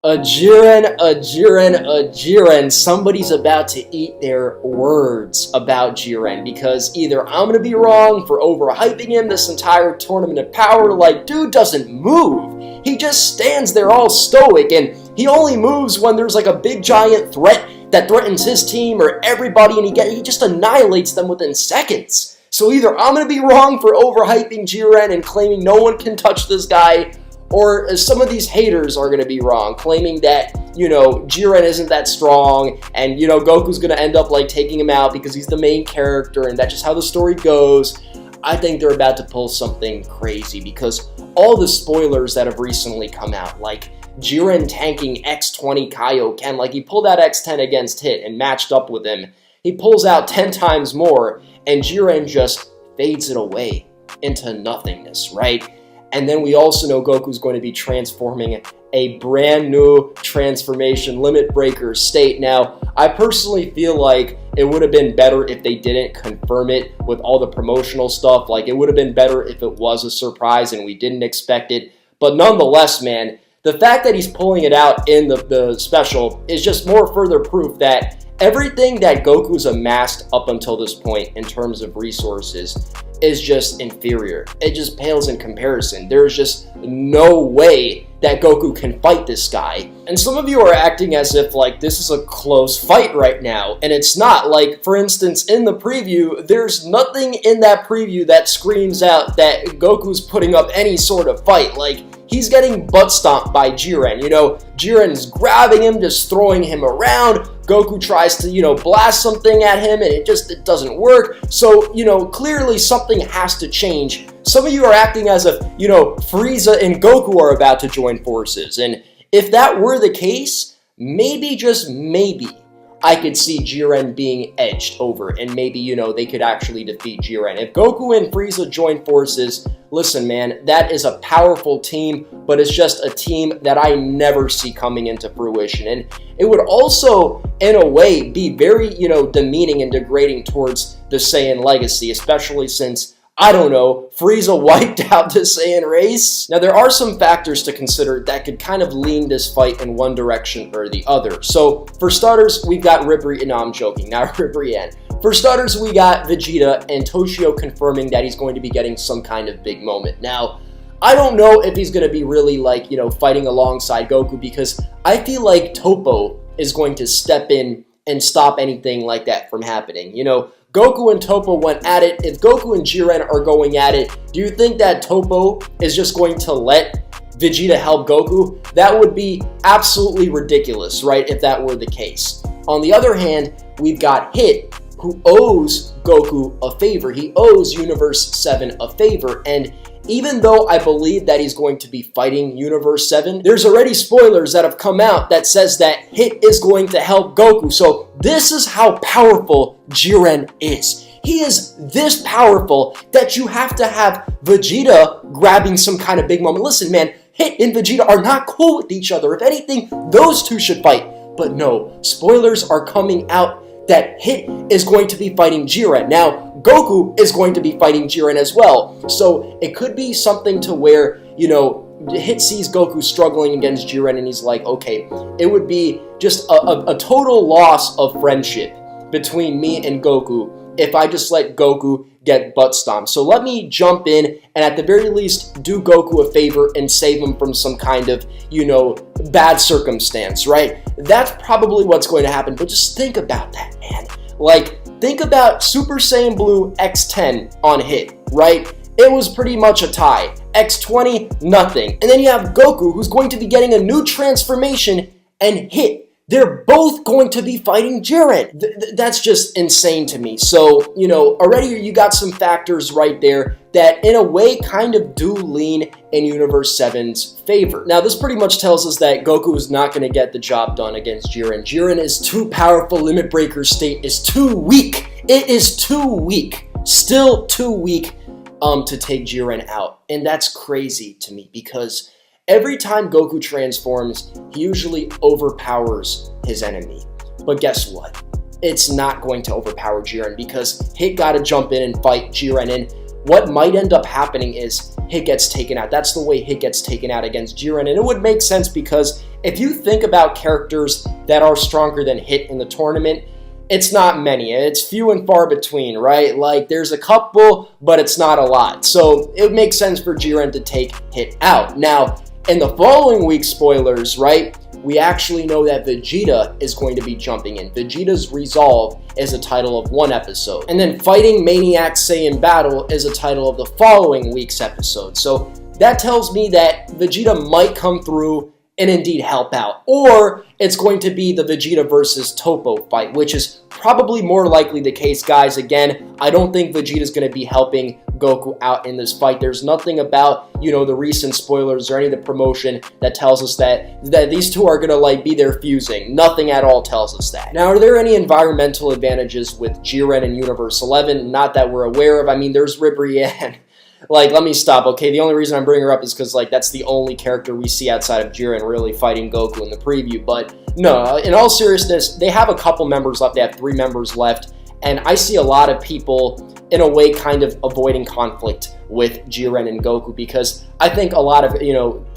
A Jiren. Somebody's about to eat their words about Jiren, because either I'm gonna be wrong for overhyping him this entire Tournament of Power, like, dude doesn't move. He just stands there all stoic, and he only moves when there's like a big giant threat that threatens his team or everybody, and he just annihilates them within seconds. So either I'm gonna be wrong for overhyping Jiren and claiming no one can touch this guy, or some of these haters are going to be wrong, claiming that, Jiren isn't that strong, and, Goku's going to end up, like, taking him out because he's the main character, and that's just how the story goes. I think they're about to pull something crazy, because all the spoilers that have recently come out, like Jiren tanking X20 Kaioken, like, he pulled out X10 against Hit and matched up with him. He pulls out 10 times more, and Jiren just fades it away into nothingness, right? And then we also know Goku's going to be transforming a brand new transformation limit breaker state. Now, I personally feel like it would have been better if they didn't confirm it with all the promotional stuff. Like, it would have been better if it was a surprise and we didn't expect it. But nonetheless, man, the fact that he's pulling it out in the special is just more further proof that everything that Goku's amassed up until this point in terms of resources is just inferior. It just pales in comparison. There's just no way that Goku can fight this guy. And some of you are acting as if, like, this is a close fight right now, and it's not. Like, for instance, in the preview, there's nothing in that preview that screams out that Goku's putting up any sort of fight. Like, he's getting butt stomped by Jiren. Jiren's grabbing him, just throwing him around. Goku tries to, blast something at him, and it doesn't work. So, clearly something has to change. Some of you are acting as if, Frieza and Goku are about to join forces. And if that were the case, maybe, just maybe, I could see Jiren being edged over, and maybe, they could actually defeat Jiren. If Goku and Frieza join forces, listen, man, that is a powerful team, but it's just a team that I never see coming into fruition. And it would also, in a way, be very, demeaning and degrading towards the Saiyan legacy, especially since, I don't know, Frieza wiped out the Saiyan race. Now, there are some factors to consider that could kind of lean this fight in one direction or the other. So, for starters, we've got no, I'm joking, not Ribrianne. For starters, we got Vegeta and Toshio confirming that he's going to be getting some kind of big moment. Now, I don't know if he's going to be really, like, fighting alongside Goku, because I feel like Toppo is going to step in and stop anything like that from happening. Goku and Toppo went at it. If Goku and Jiren are going at it, do you think that Toppo is just going to let Vegeta help Goku? That would be absolutely ridiculous, right, if that were the case. On the other hand, we've got Hit, who owes Goku a favor. He owes Universe 7 a favor, and even though I believe that he's going to be fighting Universe 7, there's already spoilers that have come out that says that Hit is going to help Goku. So this is how powerful Jiren is. He is this powerful that you have to have Vegeta grabbing some kind of big moment. Listen, man, Hit and Vegeta are not cool with each other. If anything, those two should fight. But no, spoilers are coming out that Hit is going to be fighting Jiren. Now, Goku is going to be fighting Jiren as well. So it could be something to where, Hit sees Goku struggling against Jiren, and he's like, okay, it would be just a total loss of friendship between me and Goku if I just let Goku get butt stomped. So let me jump in and at the very least do Goku a favor and save him from some kind of, bad circumstance, right? That's probably what's going to happen, but just think about that, man. Like, think about Super Saiyan Blue X10 on Hit, right? It was pretty much a tie. X20, nothing. And then you have Goku, who's going to be getting a new transformation, and Hit. They're both going to be fighting Jiren. That's just insane to me. So, already you got some factors right there that in a way kind of do lean in Universe 7's favor. Now, this pretty much tells us that Goku is not going to get the job done against Jiren. Jiren is too powerful. Limit Breaker state is too weak. It is too weak. Still too weak to take Jiren out. And that's crazy to me, because every time Goku transforms, he usually overpowers his enemy. But guess what? It's not going to overpower Jiren, because Hit gotta jump in and fight Jiren, and what might end up happening is Hit gets taken out. That's the way Hit gets taken out against Jiren, and it would make sense because if you think about characters that are stronger than Hit in the tournament, it's not many. It's few and far between, right? Like, there's a couple, but it's not a lot. So it makes sense for Jiren to take Hit out. Now, in the following week's spoilers, right, we actually know that Vegeta is going to be jumping in. Vegeta's Resolve is a title of one episode. And then Fighting Maniac Saiyan Battle is a title of the following week's episode. So that tells me that Vegeta might come through and indeed help out. Or it's going to be the Vegeta versus Topo fight, which is probably more likely the case, guys. Again, I don't think Vegeta's going to be helping Goku out in this fight. There's nothing about, the recent spoilers or any of the promotion that tells us that these two are going to, like, be there fusing. Nothing at all tells us that. Now, are there any environmental advantages with Jiren in Universe 11? Not that we're aware of. I mean, there's Ribrianne. Like, let me stop, okay? The only reason I'm bringing her up is because, like, that's the only character we see outside of Jiren really fighting Goku in the preview. But, no, in all seriousness, they have a couple members left. They have 3 members left. And I see a lot of people, in a way, kind of avoiding conflict with Jiren and Goku because I think a lot of,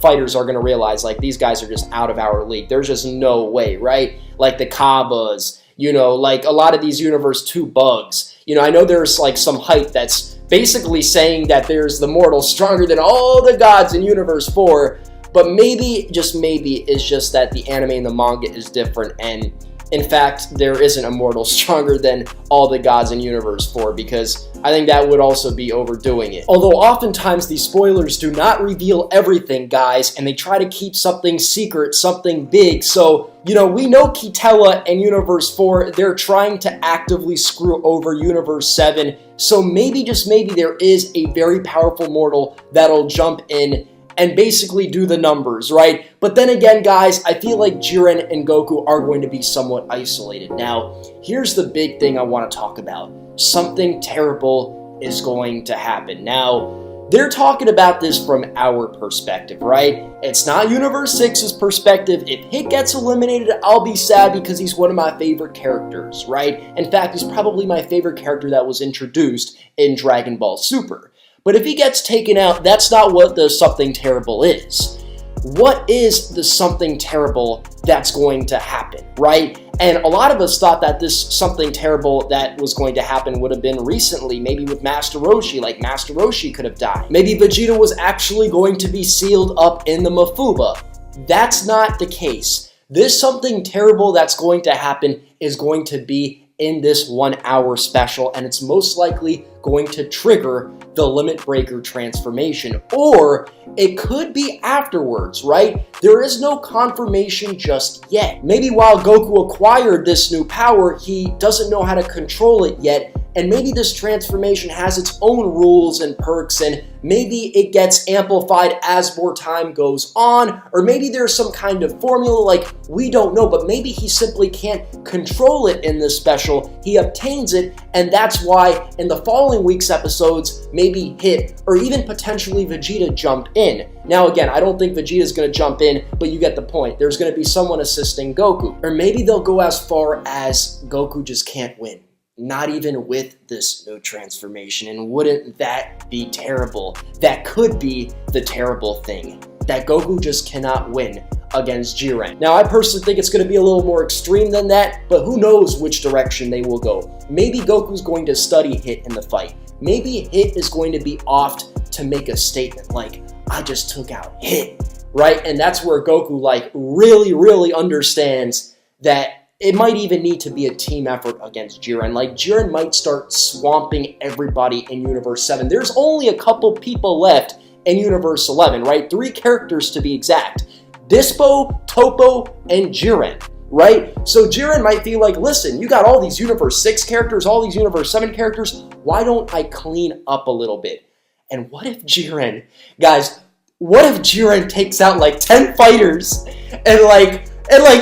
fighters are going to realize, like, these guys are just out of our league. There's just no way, right? Like, the Kabbas, like, a lot of these Universe 2 bugs. I know there's, like, some hype that's basically saying that there's the mortal stronger than all the gods in Universe 4, but maybe, just maybe, it's just that the anime and the manga is different, and in fact, there isn't a mortal stronger than all the gods in Universe 4, because I think that would also be overdoing it. Although oftentimes these spoilers do not reveal everything, guys, and they try to keep something secret, something big, so, we know Kitella and Universe 4, they're trying to actively screw over Universe 7, so maybe, just maybe, there is a very powerful mortal that'll jump in and basically do the numbers, right? But then again, guys, I feel like Jiren and Goku are going to be somewhat isolated. Now, here's the big thing I want to talk about. Something terrible is going to happen. Now, they're talking about this from our perspective, right? It's not Universe 6's perspective. If Hit gets eliminated, I'll be sad because he's one of my favorite characters, right? In fact, he's probably my favorite character that was introduced in Dragon Ball Super. But if he gets taken out, that's not what the something terrible is. What is the something terrible that's going to happen, right? And a lot of us thought that this something terrible that was going to happen would have been recently, maybe with Master Roshi, like Master Roshi could have died. Maybe Vegeta was actually going to be sealed up in the Mafuba. That's not the case. This something terrible that's going to happen is going to be in this 1 hour special, and it's most likely going to trigger the Limit Breaker transformation, or it could be afterwards, right? There is no confirmation just yet. Maybe while Goku acquired this new power, he doesn't know how to control it yet, and maybe this transformation has its own rules and perks, and maybe it gets amplified as more time goes on, or maybe there's some kind of formula, like, we don't know, but maybe he simply can't control it in this special. He obtains it, and that's why in the following week's episodes, maybe Hit, or even potentially Vegeta jump in. Now again, I don't think Vegeta's going to jump in, but you get the point. There's going to be someone assisting Goku. Or maybe they'll go as far as Goku just can't win. Not even with this new transformation, and wouldn't that be terrible? That could be the terrible thing, that Goku just cannot win against Jiren. Now, I personally think it's going to be a little more extreme than that, but who knows which direction they will go. Maybe Goku's going to study Hit in the fight. Maybe Hit is going to be offed to make a statement like, I just took out Hit, right? And that's where Goku, like, really understands that it might even need to be a team effort against Jiren. Like, Jiren might start swamping everybody in Universe 7. There's only a couple people left in Universe 11, right? 3 characters to be exact. Dispo, Topo, and Jiren, right? So Jiren might feel like, listen, you got all these Universe 6 characters, all these Universe 7 characters, why don't I clean up a little bit? And what if Jiren, guys, what if Jiren takes out like 10 fighters and like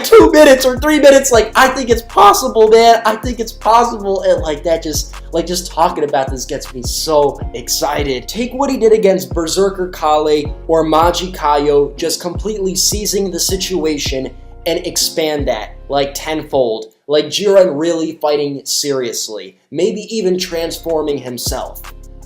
2 minutes or 3 minutes? Like, I think it's possible, man. I think it's possible. And like that just talking about this gets me so excited. Take what he did against Berserker Kale or Maji Kaio, just completely seizing the situation and expand that like tenfold. Like Jiren really fighting seriously. Maybe even transforming himself.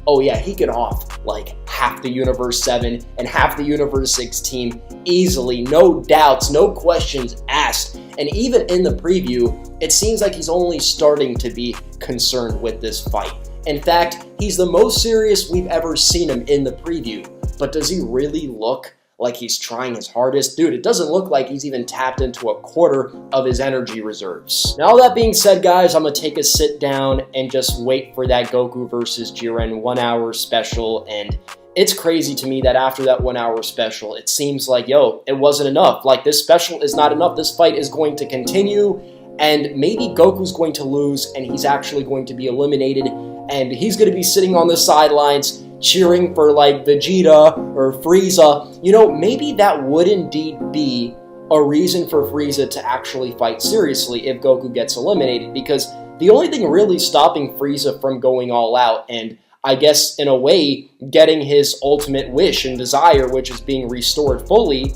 oh yeah, he could off like half the Universe 7 and half the Universe 6 team easily, no doubts, no questions asked. And even in the preview, it seems like he's only starting to be concerned with this fight. In fact, he's the most serious we've ever seen him in the preview. But does he really look like he's trying his hardest? Dude, it doesn't look like he's even tapped into a quarter of his energy reserves. Now, all that being said, guys, I'm going to take a sit down and just wait for that Goku vs. Jiren 1 hour special. And it's crazy to me that after that 1 hour special, it seems like, yo, it wasn't enough. Like, this special is not enough. This fight is going to continue, and maybe Goku's going to lose, and he's actually going to be eliminated, and he's going to be sitting on the sidelines cheering for, like, Vegeta or Frieza. You know, maybe that would indeed be a reason for Frieza to actually fight seriously if Goku gets eliminated, because the only thing really stopping Frieza from going all out and, I guess, in a way, getting his ultimate wish and desire, which is being restored fully,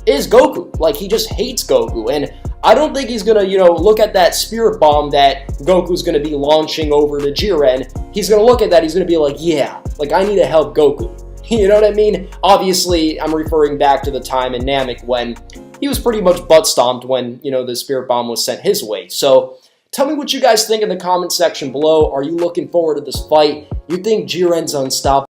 is Goku. Like, he just hates Goku, and I don't think he's gonna, you know, look at that spirit bomb that Goku's gonna be launching over to Jiren. He's gonna look at that, he's gonna be like, yeah, like, I need to help Goku. You know what I mean? Obviously, I'm referring back to the time in Namek when he was pretty much butt-stomped when, you know, the spirit bomb was sent his way. So, tell me what you guys think in the comment section below. Are you looking forward to this fight? You think Jiren's unstoppable?